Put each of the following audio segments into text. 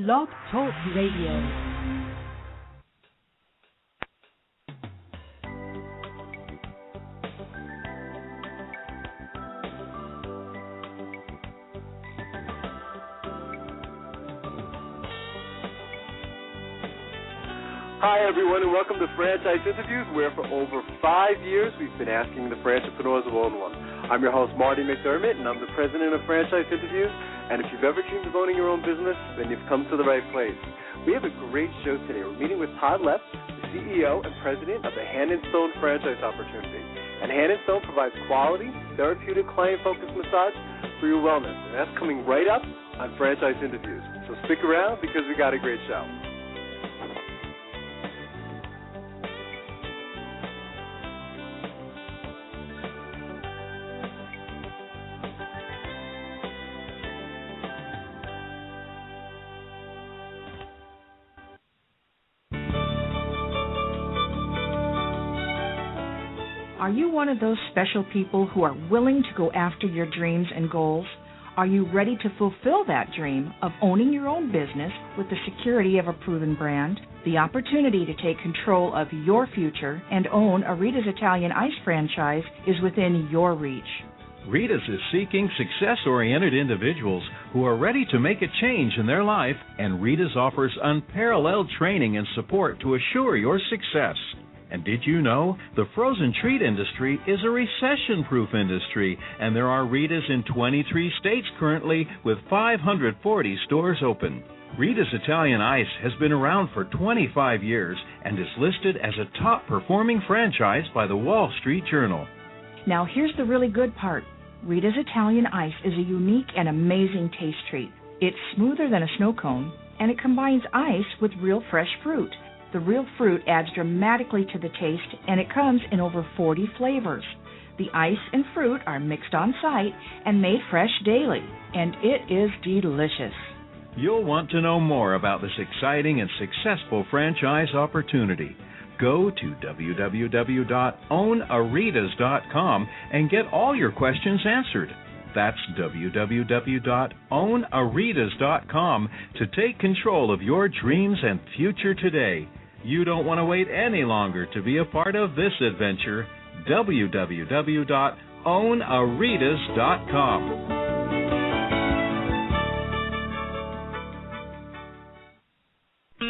Blog Talk Radio. Hi, everyone, and welcome to Franchise Interviews, where for over 5 years we've been asking the franchipreneurs of Own One. I'm your host, Marty McDermott, and I'm the president of Franchise Interviews. And if you've ever dreamed of owning your own business, then you've come to the right place. We have a great show today. We're meeting with Todd Lepp, the CEO and president of the Hand and Stone franchise opportunity. And Hand and Stone provides quality, therapeutic, client-focused massage for your wellness. And that's coming right up on Franchise Interviews. So stick around because we got a great show. Are you one of those special people who are willing to go after your dreams and goals? Are you ready to fulfill that dream of owning your own business with the security of a proven brand? The opportunity to take control of your future and own a Rita's Italian Ice franchise is within your reach. Rita's is seeking success-oriented individuals who are ready to make a change in their life, and Rita's offers unparalleled training and support to assure your success. And did you know the frozen treat industry is a recession-proof industry, and there are Rita's in 23 states currently with 540 stores open. Rita's Italian Ice has been around for 25 years and is listed as a top-performing franchise by the Wall Street Journal. Now here's the really good part. Rita's Italian Ice is a unique and amazing taste treat. It's smoother than a snow cone, and it combines ice with real fresh fruit. The real fruit adds dramatically to the taste, and it comes in over 40 flavors. The ice and fruit are mixed on site and made fresh daily, and it is delicious. You'll want to know more about this exciting and successful franchise opportunity. Go to www.ownaritas.com and get all your questions answered. That's www.ownaritas.com to take control of your dreams and future today. You don't want to wait any longer to be a part of this adventure. www.ownaritas.com.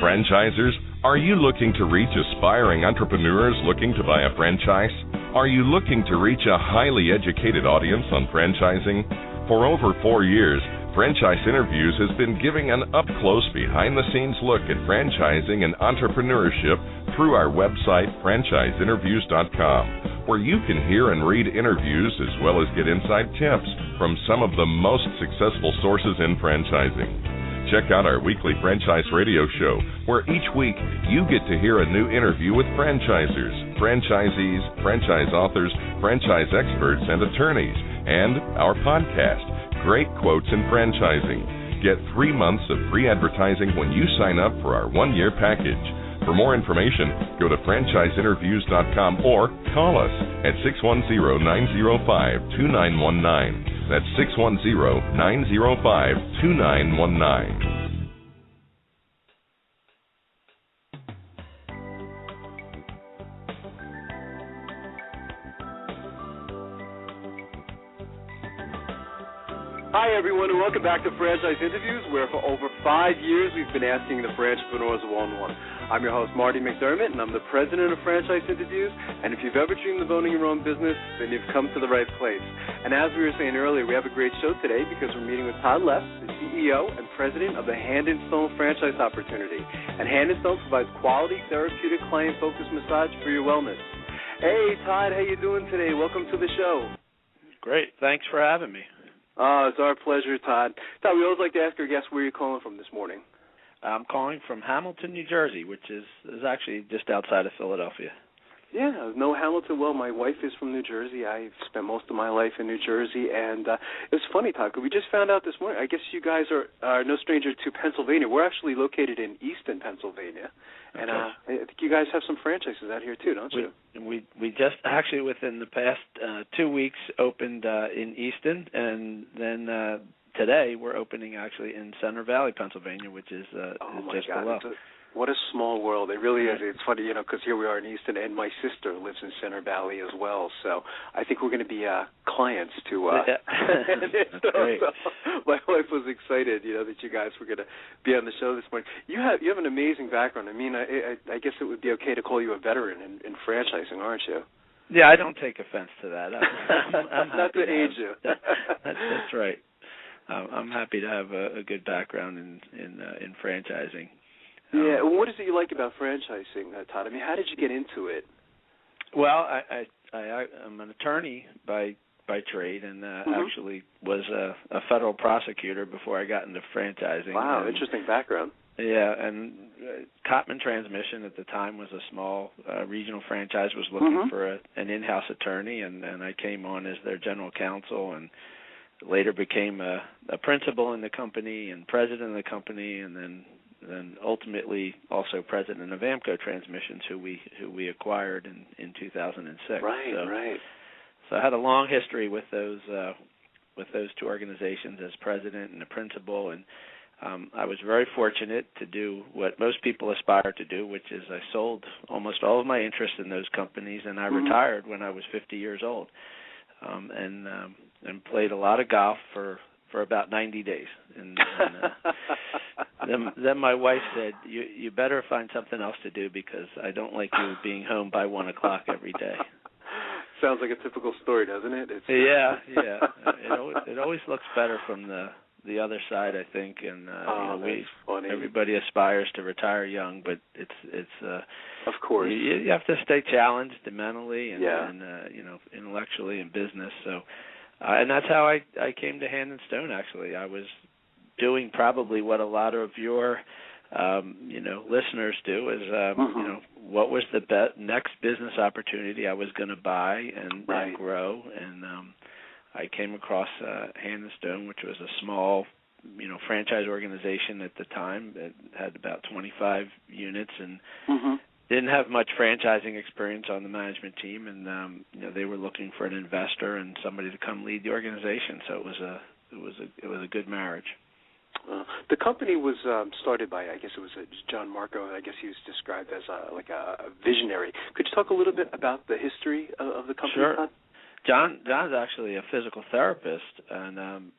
Franchisers, are you looking to reach aspiring entrepreneurs looking to buy a franchise? Are you looking to reach a highly educated audience on franchising? For over 4 years, Franchise Interviews has been giving an up-close, behind-the-scenes look at franchising and entrepreneurship through our website, franchiseinterviews.com, where you can hear and read interviews as well as get inside tips from some of the most successful sources in franchising. Check out our weekly franchise radio show, where each week you get to hear a new interview with franchisers, franchisees, franchise authors, franchise experts, and attorneys, and our podcast, Great Quotes in Franchising. Get 3 months of free advertising when you sign up for our 1-year package. For more information, go to franchiseinterviews.com or call us at 610-905-2919. That's 610-905-2919. Hi, everyone, and welcome back to Franchise Interviews, where for over 5 years we've been asking the franchipreneurs of Own One. I'm your host, Marty McDermott, and I'm the president of Franchise Interviews. And if you've ever dreamed of owning your own business, then you've come to the right place. And as we were saying earlier, we have a great show today because we're meeting with Todd Lepp, the CEO and president of the Hand and Stone franchise opportunity. And Hand and Stone provides quality, therapeutic, client-focused massage for your wellness. Hey, Todd, how you doing today? Welcome to the show. Great. Thanks for having me. It's our pleasure, Todd. Todd, we always like to ask our guests where you're calling from this morning. I'm calling from Hamilton, New Jersey, which is actually just outside of Philadelphia. Yeah, no Hamilton. Well, my wife is from New Jersey. I've spent most of my life in New Jersey, and it was funny, Todd, 'cause we just found out this morning. I guess you guys are no stranger to Pennsylvania. We're actually located in Easton, Pennsylvania, and I think you guys have some franchises out here too, don't you? We just actually within the past 2 weeks opened in Easton, and then today we're opening actually in Center Valley, Pennsylvania, which is just below. What a small world. It really is. It's funny, because here we are in Easton, and my sister lives in Center Valley as well. So I think we're going to be clients to That's great. So my wife was excited, that you guys were going to be on the show this morning. You have an amazing background. I mean, I guess it would be okay to call you a veteran in franchising, aren't you? Yeah, I don't take offense to that. I'm not to age you. That's right. I'm happy to have a good background in franchising. Yeah. Well, what is it you like about franchising, Todd? I mean, how did you get into it? Well, I'm an attorney by trade, and actually was a federal prosecutor before I got into franchising. Wow, interesting background. Yeah, and Cotman Transmission at the time was a small regional franchise, was looking for an in-house attorney, and I came on as their general counsel, and later became a principal in the company and president of the company, and then ultimately also president of Amco Transmissions, who we acquired in 2006. Right. So I had a long history with those two organizations as president and a principal, and I was very fortunate to do what most people aspire to do, which is I sold almost all of my interest in those companies, and I retired when I was 50 years old, and played a lot of golf for about 90 days. And then my wife said, you better find something else to do, because I don't like you being home by 1 o'clock every day. Sounds like a typical story, doesn't it? Yeah. It always looks better from the other side, I think. And everybody aspires to retire young, but it's of course you have to stay challenged mentally and intellectually in business. So. And that's how I came to Hand and Stone, actually. I was doing probably what a lot of your, listeners do, is, what was the next business opportunity I was going to buy and grow. And I came across Hand and Stone, which was a small, franchise organization at the time. It had about 25 units and didn't have much franchising experience on the management team, and they were looking for an investor and somebody to come lead the organization. So it was a good marriage. The company was started by, I guess it was John Marco. I guess he was described as a visionary. Could you talk a little bit about the history of the company? Sure. John's actually a physical therapist and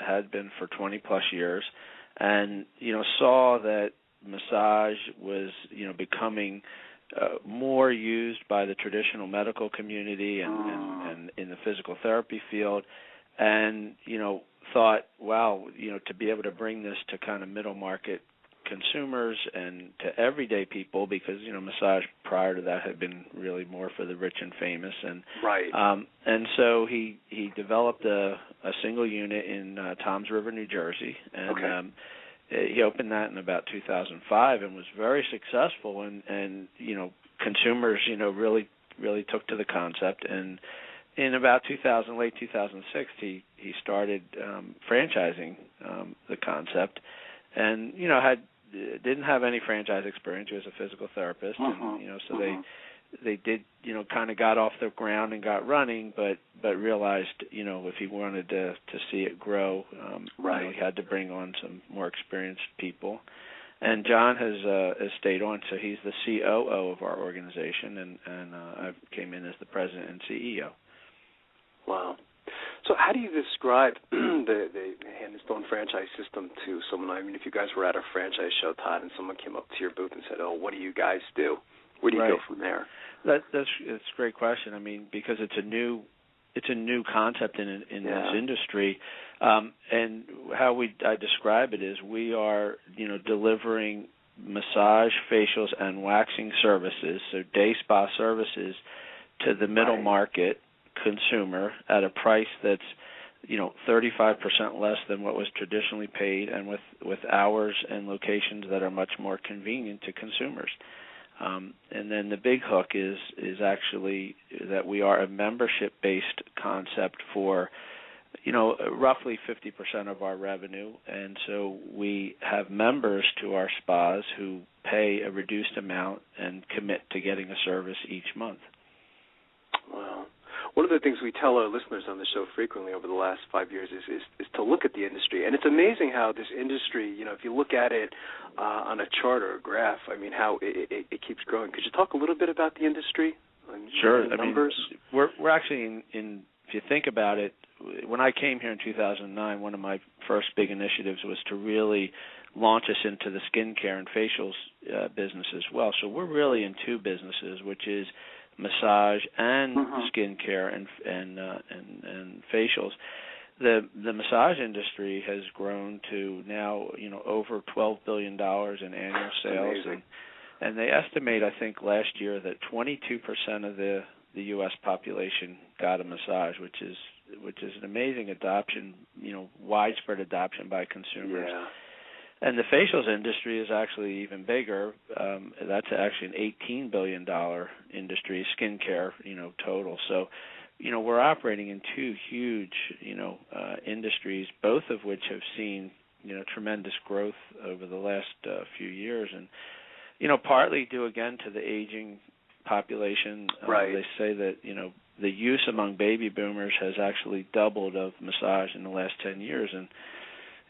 had been for 20 plus years, and saw that massage was, becoming more used by the traditional medical community and in the physical therapy field, and thought, wow, to be able to bring this to kind of middle market consumers and to everyday people, because massage prior to that had been really more for the rich and famous, and so he developed a single unit in Toms River, New Jersey, and he opened that in about 2005 and was very successful, and consumers really took to the concept. And in about late 2006, he started franchising the concept, and didn't have any franchise experience. He was a physical therapist, and so they did kind of got off the ground and got running, but realized if he wanted to see it grow, he had to bring on some more experienced people. And John has stayed on, so he's the COO of our organization, and I came in as the president and CEO. Wow. So how do you describe the Hand and Stone franchise system to someone? I mean, if you guys were at a franchise show, Todd, and someone came up to your booth and said, "Oh, what do you guys do?" Where do you go from there? That's a great question. I mean, because it's a new concept in this industry, and how I describe it is we are delivering massage, facials, and waxing services, so day spa services, to the middle market consumer at a price that's 35% less than what was traditionally paid, and with hours and locations that are much more convenient to consumers. And then the big hook is actually that we are a membership-based concept for, roughly 50% of our revenue. And so we have members to our spas who pay a reduced amount and commit to getting a service each month. Wow. one of the things we tell our listeners on the show frequently over the last 5 years is to look at the industry. And it's amazing how this industry, if you look at it on a chart or a graph, how it keeps growing. Could you talk a little bit about the industry? Sure. Numbers? We're actually in, if you think about it, when I came here in 2009, one of my first big initiatives was to really launch us into the skincare and facials business as well. So we're really in two businesses, which is massage and skincare and facials. The massage industry has grown to now over $12 billion in annual sales, and they estimate, I think, last year that 22% of the U.S. population got a massage, which is an amazing adoption, widespread adoption by consumers. Yeah. And the facials industry is actually even bigger. That's actually an $18 billion industry, skincare, total. So, we're operating in two huge, industries, both of which have seen, tremendous growth over the last few years. And, partly due, again, to the aging population. Right. They say that, the use among baby boomers has actually doubled of massage in the last 10 years. And,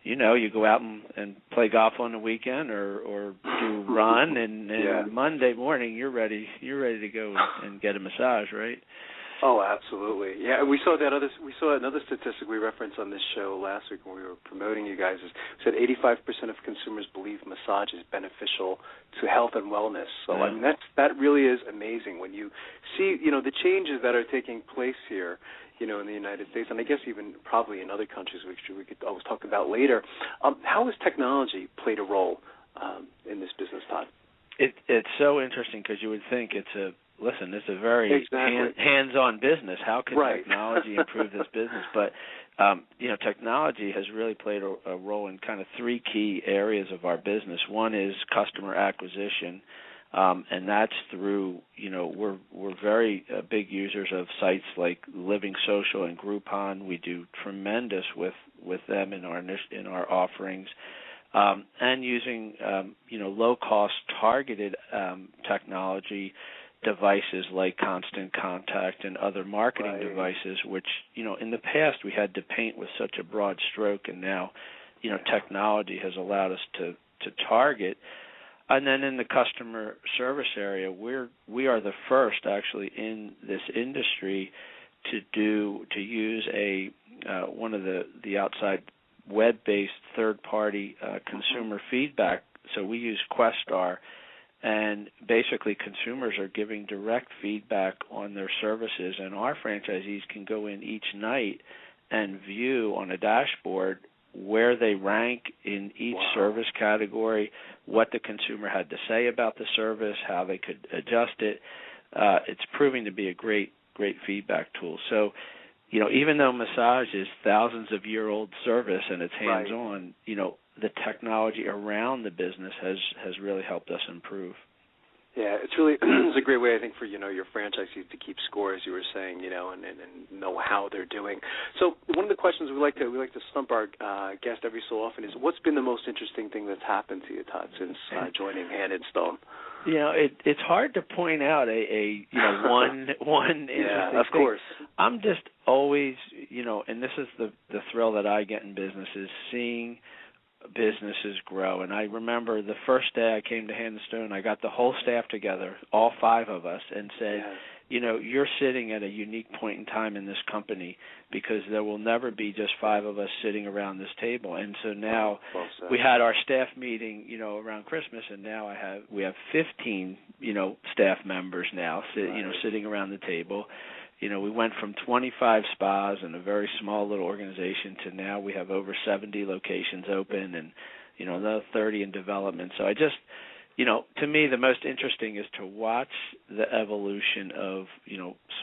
you go out and play golf on the weekend or do run, and Monday morning you're ready to go and get a massage, right? Oh, absolutely. Yeah, we saw another statistic we referenced on this show last week when we were promoting you guys. Said 85% of consumers believe massage is beneficial to health and wellness. So that really is amazing when you see the changes that are taking place here. In the United States, and I guess even probably in other countries, which we could always talk about later. How has technology played a role in this business, Todd? It's so interesting because you would think it's a very hands-on business. How can technology improve this business? But technology has really played a role in kind of three key areas of our business. One is customer acquisition. And that's through, we're very big users of sites like Living Social and Groupon. We do tremendous with them in our offerings, and using low-cost targeted technology devices like Constant Contact and other marketing devices, which in the past we had to paint with such a broad stroke, and now technology has allowed us to target. And then in the customer service area, we are the first actually in this industry to use one of the outside web-based third-party consumer feedback. So we use Questar, and basically consumers are giving direct feedback on their services, and our franchisees can go in each night and view on a dashboard where they rank in each service category, what the consumer had to say about the service, how they could adjust it. It's proving to be a great feedback tool. So, even though massage is thousands of year old service and it's hands-on, the technology around the business has really helped us improve. Yeah, it's really it's a great way, I think, for your franchisees to keep score, as you were saying, and know how they're doing. So one of the questions we like to stump our guest every so often is, what's been the most interesting thing that's happened to you, Todd, since joining Hand and Stone? It's hard to point out a one interesting of thing. Course. I'm just always and this is the thrill that I get in business, is seeing businesses grow. And I remember the first day I came to Hand and Stone, I got the whole staff together, all 5 of us, and said, you're sitting at a unique point in time in this company, because there will never be just 5 of us sitting around this table. And so now we had our staff meeting, around Christmas, and now we have 15, staff members now sitting around the table. We went from 25 spas and a very small little organization to now we have over 70 locations open and, another 30 in development. So I just, to me, the most interesting is to watch the evolution of,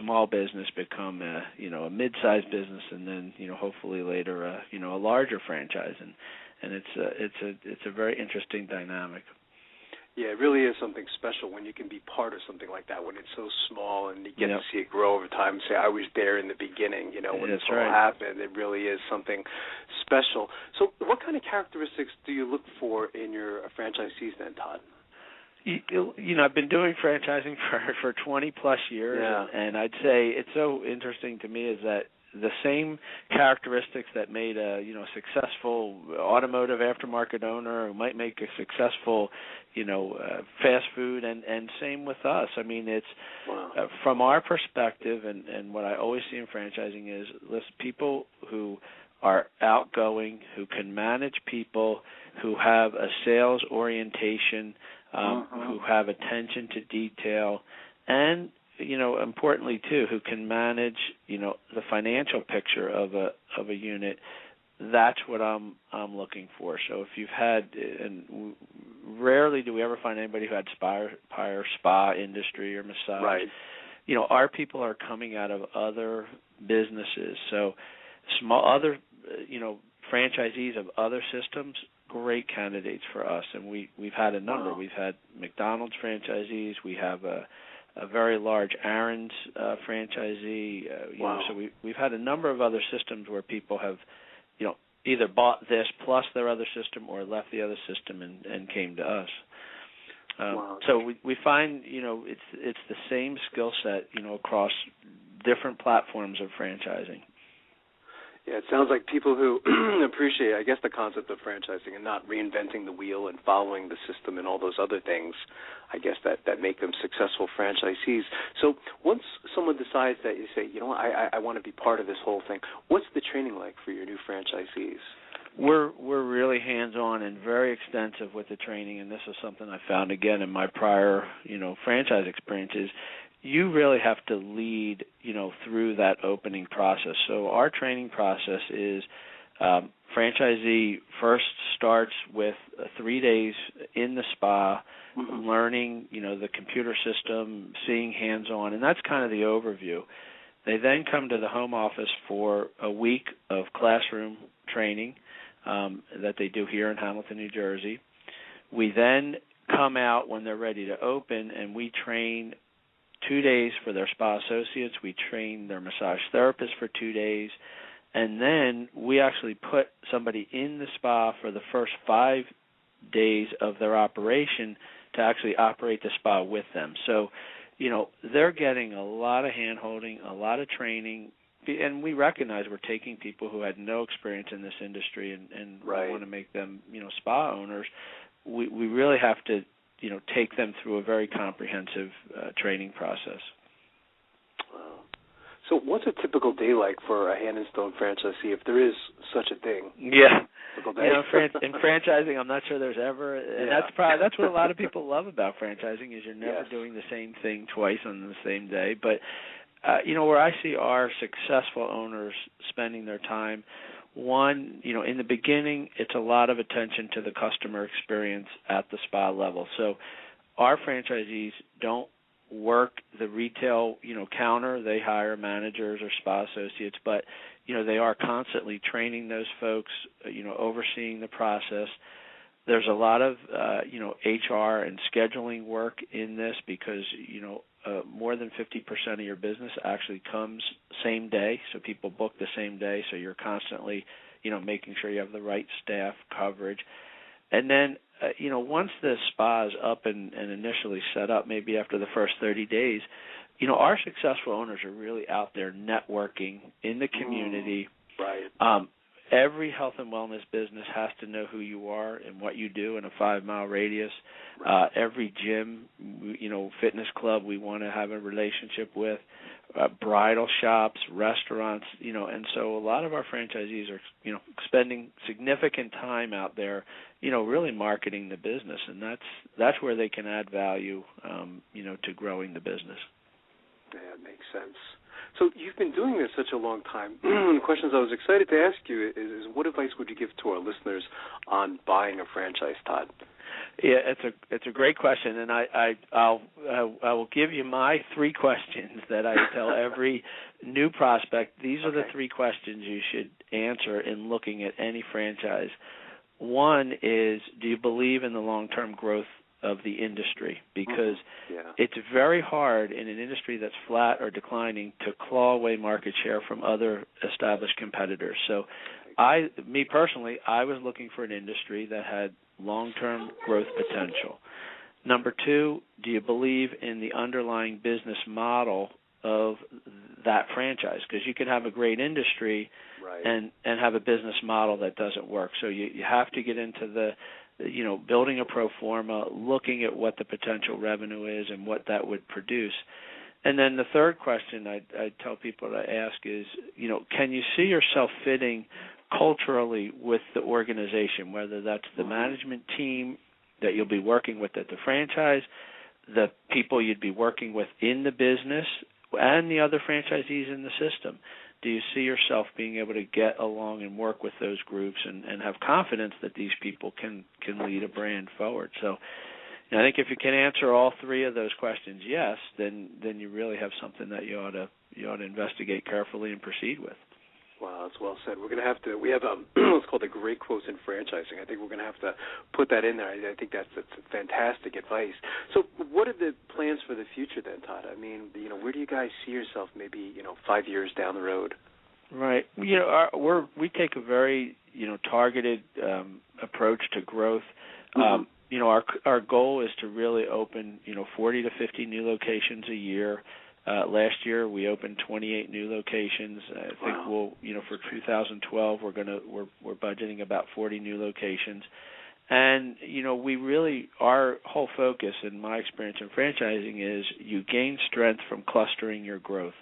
small business become a mid-sized business, and then, hopefully later, a larger franchise. And it's a very interesting dynamic. Yeah, it really is something special when you can be part of something like that, when it's so small and you get to see it grow over time and say, I was there in the beginning, when this all happened. It really is something special. So what kind of characteristics do you look for in your franchisees then, Todd? I've been doing franchising for 20 plus years, and I'd say it's so interesting to me is that the same characteristics that made a successful automotive aftermarket owner who might make a successful fast food, and same with us. I mean, it's from our perspective, and what I always see in franchising is people who are outgoing, who can manage people, who have a sales orientation, who have attention to detail, and importantly too, who can manage the financial picture of a unit. That's what I'm looking for. So if you've had, and rarely do we ever find anybody who had prior spa industry or massage. Right. Our people are coming out of other businesses. So other franchisees of other systems, great candidates for us, and we've had a number. We've had McDonald's franchisees. We have a very large Aaron's franchisee. So we've had a number of other systems where people have, either bought this plus their other system or left the other system and came to us. So we find, it's the same skill set, across different platforms of franchising. Yeah, it sounds like people who appreciate, I guess, the concept of franchising and not reinventing the wheel and following the system and all those other things, I guess, that make them successful franchisees. So once someone decides that you say, I want to be part of this whole thing, what's the training like for your new franchisees? We're really hands-on and very extensive with the training, and this is something I found, again, in my prior, franchise experiences. You really have to lead, through that opening process. So our training process is franchisee first starts with 3 days in the spa, learning, the computer system, seeing hands-on, and that's kind of the overview. They then come to the home office for a week of classroom training that they do here in Hamilton, New Jersey. We then come out when they're ready to open, and we train 2 days for their spa associates. We train their massage therapists for 2 days. And then we actually put somebody in the spa for the first 5 days of their operation to actually operate the spa with them. So, they're getting a lot of hand-holding, a lot of training. And we recognize we're taking people who had no experience in this industry and we want to make them, spa owners. We really have to take them through a very comprehensive training process. Wow. So what's a typical day like for a Hand and Stone franchisee, if there is such a thing? Yeah. In franchising, I'm not sure there's ever, and that's what a lot of people love about franchising is you're never doing the same thing twice on the same day. But, where I see our successful owners spending their time, one, in the beginning, it's a lot of attention to the customer experience at the spa level. So our franchisees don't work the retail, counter. They hire managers or spa associates, but, they are constantly training those folks, overseeing the process. There's a lot of, HR and scheduling work in this because, more than 50% of your business actually comes same day, so people book the same day, so you're constantly, making sure you have the right staff coverage. And then, once the spa is up and initially set up, maybe after the first 30 days, our successful owners are really out there networking in the community. Right. Every health and wellness business has to know who you are and what you do in a 5-mile radius. Every gym, fitness club we want to have a relationship with, bridal shops, restaurants, and so a lot of our franchisees are, spending significant time out there, really marketing the business, and that's where they can add value, to growing the business. Yeah, it makes sense. So you've been doing this such a long time. The questions I was excited to ask you is what advice would you give to our listeners on buying a franchise, Todd? Yeah, it's a great question, and I will give you my 3 questions that I tell every new prospect. These are the 3 questions you should answer in looking at any franchise. One is, do you believe in the long-term growth of the industry? Because it's very hard in an industry that's flat or declining to claw away market share from other established competitors. So me personally, I was looking for an industry that had long-term growth potential. Number two, do you believe in the underlying business model of that franchise? Because you can have a great industry and have a business model that doesn't work. So you have to get into the, building a pro forma, looking at what the potential revenue is and what that would produce. And then the third question I tell people to ask is, can you see yourself fitting culturally with the organization, whether that's the management team that you'll be working with at the franchise, the people you'd be working with in the business, and the other franchisees in the system. Do you see yourself being able to get along and work with those groups and have confidence that these people can lead a brand forward? So I think if you can answer all three of those questions yes, then you really have something that you ought to investigate carefully and proceed with. Wow, that's well said. We have what's called the great quotes in franchising. I think we're going to have to put that in there. I think that's fantastic advice. So what are the plans for the future then, Todd? I mean, where do you guys see yourself maybe, 5 years down the road? Right. We take a very, targeted approach to growth. Our goal is to really open, 40 to 50 new locations a year. Last year we opened 28 new locations. I think we'll, for 2012 we're budgeting about 40 new locations. And we really, our whole focus in my experience in franchising is you gain strength from clustering your growth.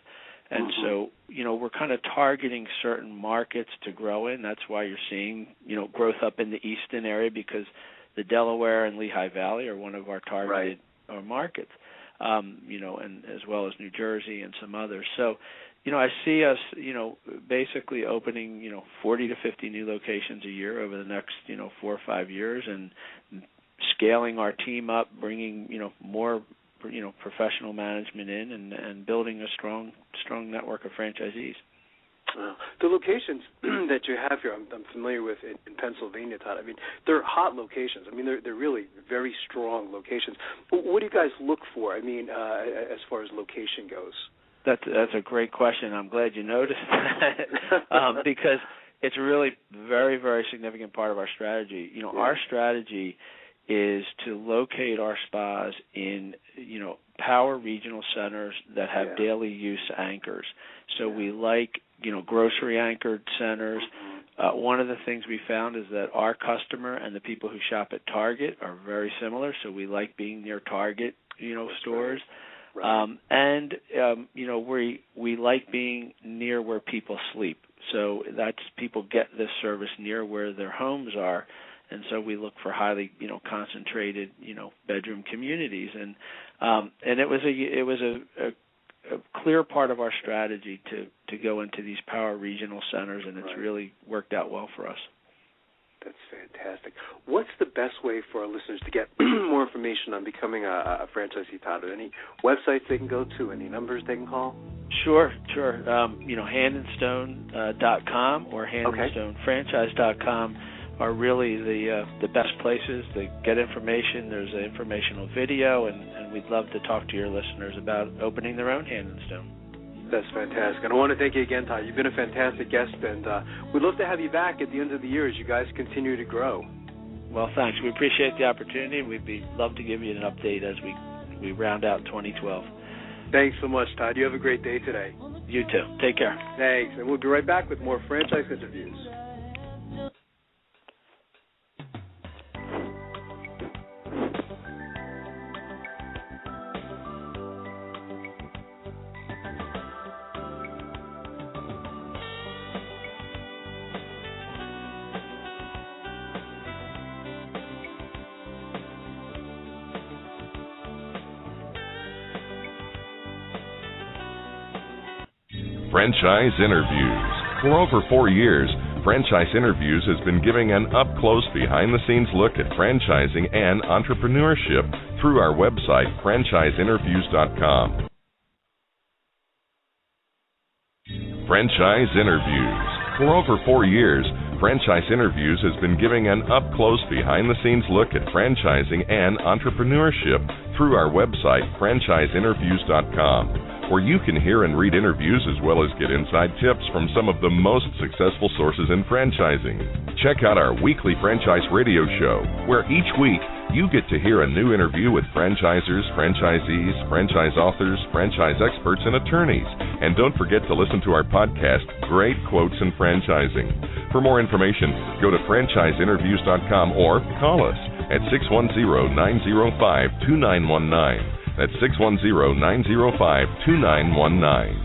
And so, we're kind of targeting certain markets to grow in. That's why you're seeing, growth up in the Easton area, because the Delaware and Lehigh Valley are one of our targeted markets. And as well as New Jersey and some others. So, I see us, basically opening, 40 to 50 new locations a year over the next, 4 or 5 years, and scaling our team up, bringing, more, professional management in, and building a strong network of franchisees. The locations that you have here, I'm familiar with in Pennsylvania, Todd. I mean, they're hot locations. I mean, they're really very strong locations. What do you guys look for? I mean, as far as location goes. That's a great question. I'm glad you noticed that because it's a really very, very significant part of our strategy. Our strategy is to locate our spas in, power regional centers that have daily use anchors. So we like, grocery anchored centers. One of the things we found is that our customer and the people who shop at Target are very similar, so we like being near Target, stores. And we like being near where people sleep. So that's, people get this service near where their homes are. And so we look for highly, concentrated, bedroom communities, and it was a clear part of our strategy to go into these power regional centers, and it's really worked out well for us. That's fantastic. What's the best way for our listeners to get more information on becoming a franchisee, Todd? Any websites they can go to? Any numbers they can call? Sure. handandstone.com or handandstonefranchise.com are really the best places to get information. There's an informational video, and we'd love to talk to your listeners about opening their own Hand and Stone. That's fantastic. And I want to thank you again, Todd. You've been a fantastic guest, and we'd love to have you back at the end of the year as you guys continue to grow. Well, thanks. We appreciate the opportunity. We'd love to give you an update as we round out 2012. Thanks so much, Todd. You have a great day today. You too. Take care. Thanks. And we'll be right back with more franchise interviews. Franchise Interviews. For over 4 years, Franchise Interviews has been giving an up-close, behind-the-scenes look at franchising and entrepreneurship through our website, franchiseinterviews.com. Franchise Interviews. For over 4 years, Franchise Interviews has been giving an up-close, behind-the-scenes look at franchising and entrepreneurship through our website, franchiseinterviews.com, where you can hear and read interviews as well as get inside tips from some of the most successful sources in franchising. Check out our weekly franchise radio show, where each week You get to hear a new interview with franchisers, franchisees, franchise authors, franchise experts, and attorneys. And don't forget to listen to our podcast, Great Quotes in Franchising. For more information, go to franchiseinterviews.com or call us at 610-905-2919. That's 610-905-2919.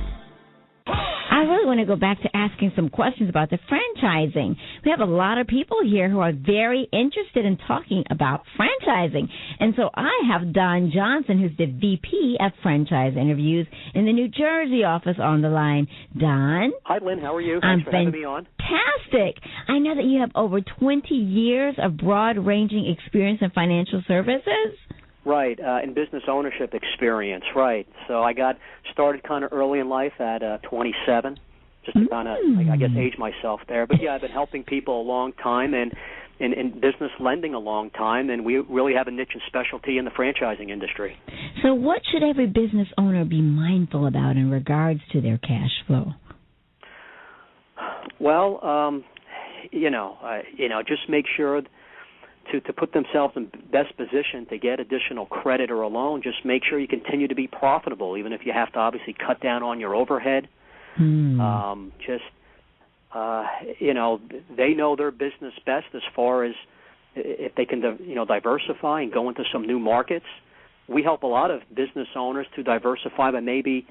I really want to go back to asking some questions about the franchising. We have a lot of people here who are very interested in talking about franchising. And so I have Don Johnson, who's the VP of Franchise Interviews in the New Jersey office, on the line. Don? Hi, Lynn. How are you? Thanks for having me on. Fantastic. I know that you have over 20 years of broad-ranging experience in financial services. Right, in business ownership experience, right. So I got started kind of early in life at 27, just to kind of, I guess, age myself there. But, yeah, I've been helping people a long time and in business lending a long time, and we really have a niche and specialty in the franchising industry. So what should every business owner be mindful about in regards to their cash flow? Well, just make sure to put themselves in best position to get additional credit or a loan. Just make sure you continue to be profitable, even if you have to obviously cut down on your overhead. They know their business best as far as if they can, diversify and go into some new markets. We help a lot of business owners to diversify by maybe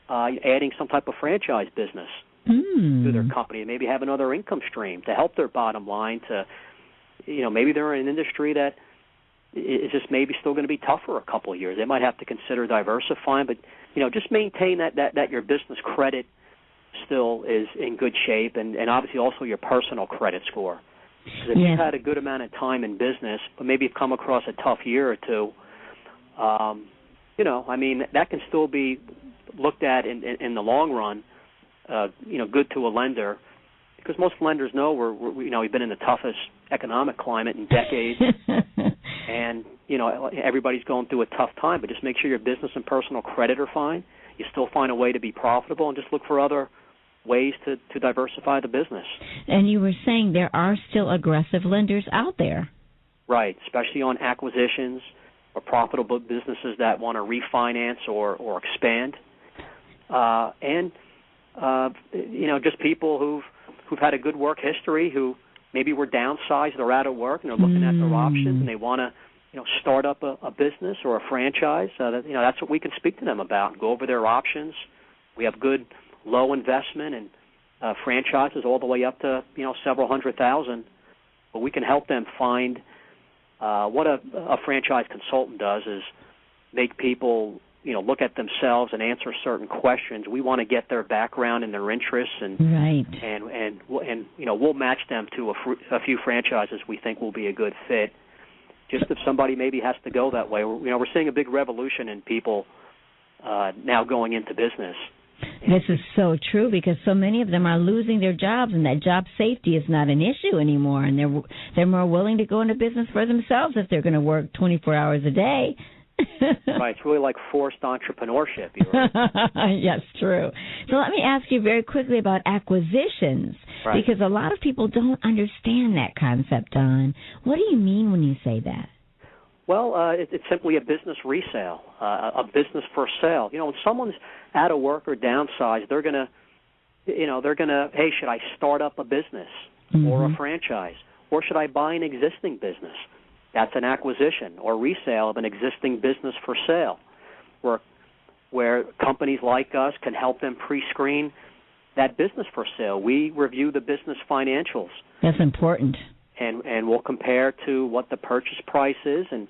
adding some type of franchise business to their company, and maybe have another income stream to help their bottom line to, maybe they're in an industry that is just maybe still going to be tough for a couple of years. They might have to consider diversifying, but, just maintain that your business credit still is in good shape, and obviously also your personal credit score. Because if you've had a good amount of time in business, but maybe you've come across a tough year or two, that can still be looked at in the long run, good to a lender. Because most lenders know we've been in the toughest economic climate in decades, and everybody's going through a tough time. But just make sure your business and personal credit are fine. You still find a way to be profitable, and just look for other ways to diversify the business. And you were saying there are still aggressive lenders out there, right? Especially on acquisitions or profitable businesses that want to refinance or expand, just people who've had a good work history, who maybe were downsized or out of work, and they're looking at their options, and they want to, start up a business or a franchise. That's what we can speak to them about. Go over their options. We have good low investment and franchises all the way up to several $100,000. But we can help them find what a franchise consultant does is make people look at themselves and answer certain questions. We want to get their background and their interests, and we'll match them to a few franchises we think will be a good fit. Just if somebody maybe has to go that way, we're seeing a big revolution in people now going into business. This is so true, because so many of them are losing their jobs, and that job safety is not an issue anymore, and they're more willing to go into business for themselves if they're going to work 24 hours a day. Right, it's really like forced entrepreneurship. Yes, true. So let me ask you very quickly about acquisitions, because a lot of people don't understand that concept, Don. What do you mean when you say that? Well, it's simply a business resale, a business for sale. When someone's out of work or downsized, they're gonna, hey, should I start up a business or a franchise, or should I buy an existing business? That's an acquisition or resale of an existing business for sale, where companies like us can help them pre-screen that business for sale. We review the business financials. That's important. And we'll compare to what the purchase price is. And,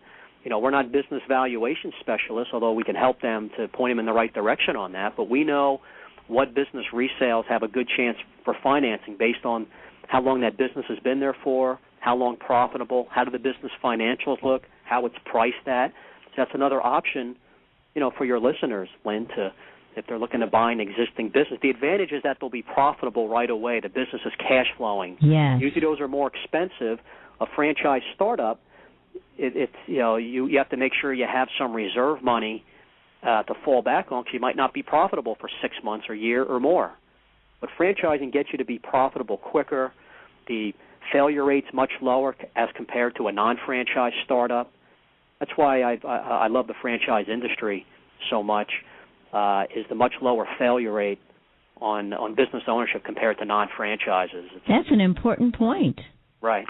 we're not business valuation specialists, although we can help them to point them in the right direction on that. But we know what business resales have a good chance for financing based on how long that business has been there for, how long profitable, how do the business financials look, how it's priced at. So that's another option, for your listeners, Lynn, if they're looking to buy an existing business. The advantage is that they'll be profitable right away. The business is cash flowing. Yes. Usually those are more expensive. A franchise startup, you have to make sure you have some reserve money to fall back on, because you might not be profitable for 6 months or a year or more. But franchising gets you to be profitable quicker. The failure rate's much lower as compared to a non-franchise startup. That's why I love the franchise industry so much. Is the much lower failure rate on business ownership compared to non-franchises. That's an important point. Right.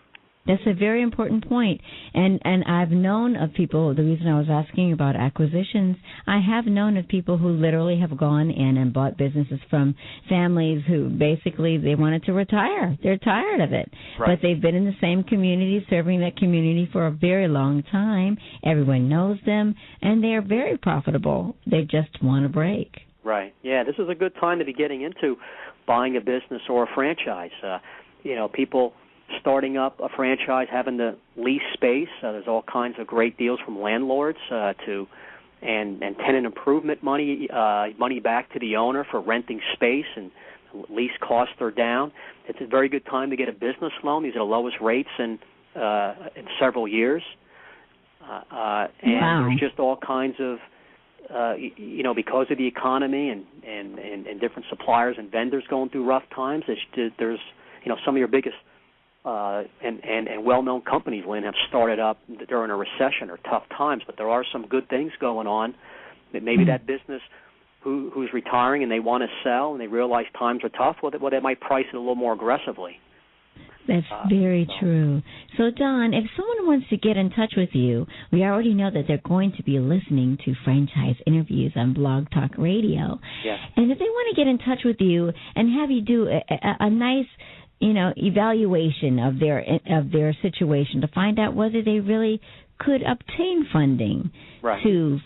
That's a very important point. And I've known of people, the reason I was asking about acquisitions, I have known of people who literally have gone in and bought businesses from families who basically they wanted to retire. They're tired of it. Right. But they've been in the same community, serving that community for a very long time. Everyone knows them, and they're very profitable. They just want a break. Right. Yeah, this is a good time to be getting into buying a business or a franchise. People starting up a franchise, having to lease space. There's all kinds of great deals from landlords and tenant improvement money back to the owner for renting space, and lease costs are down. It's a very good time to get a business loan. These are the lowest rates in several years. And there's just all kinds of because of the economy and different suppliers and vendors going through rough times, there's some of your biggest and well-known companies, Lynn, have started up during a recession or tough times, but there are some good things going on. That maybe that business who's retiring and they want to sell and they realize times are tough, well, they might price it a little more aggressively. That's very true. So, Don, if someone wants to get in touch with you, we already know that they're going to be listening to franchise interviews on Blog Talk Radio. Yes. And if they want to get in touch with you and have you do a nice evaluation of their situation to find out whether they really could obtain funding to